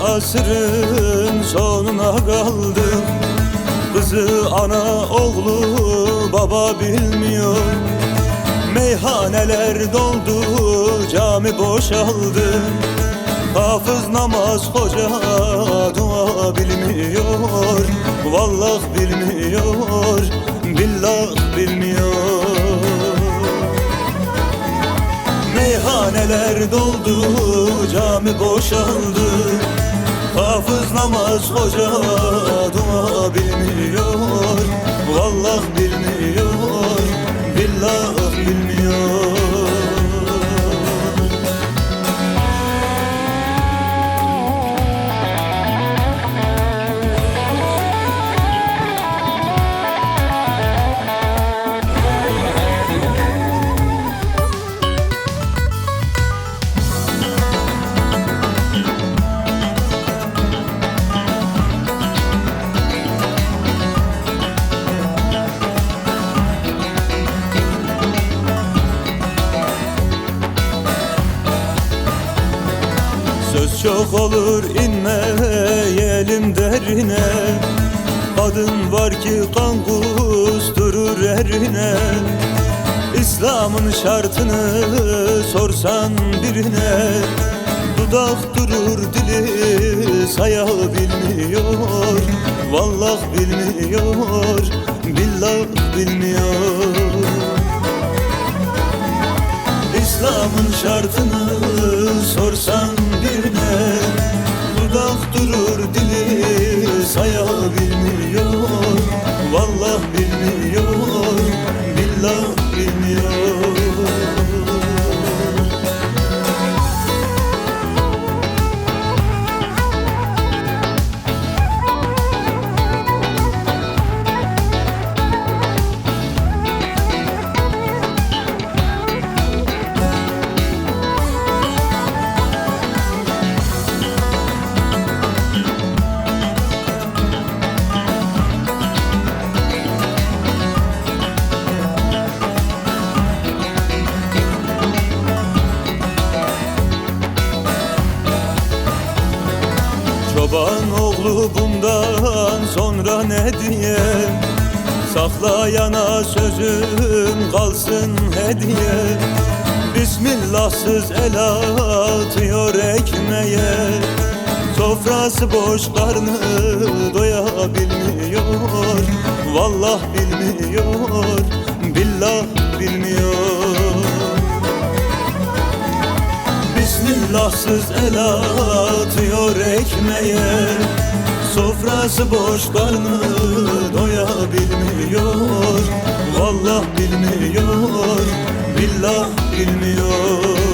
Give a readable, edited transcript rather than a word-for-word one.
Asrın sonuna kaldık. Kızı ana, oğlu baba bilmiyor. Meyhaneler doldu, cami boşaldı. Hafız, namaz, hoca dua bilmiyor. Vallah bilmiyor, billah bilmiyor. Meyhaneler doldu, cami boşaldı. Hafız, namaz, hoca dua bilmiyor. Vallah bilmiyor, billah bilmiyor. Söz çok olur, inmeyelim derine. Kadın var ki kan kusturur erine. İslam'ın şartını sorsan birine, dudak durur, dili sayabilmiyor. Vallah bilmiyor, billah bilmiyor. İslam'ın şartını sorsan birine, dudak durur, dili sayabilmiyor. Vallah bilmiyor, billah bilmiyor. Çoban oğlu bundan sonra ne diye, saklayana sözüm kalsın hediye. Bismillahsız el atıyor ekmeğe, sofrası boş, karnı doyabilmiyor. Vallah bilmiyor, billah bilmiyor. Bismillahsız el atıyor ekmeğe, sofrası boş, karnı doyabilmiyor. Vallah bilmiyor, billah bilmiyor.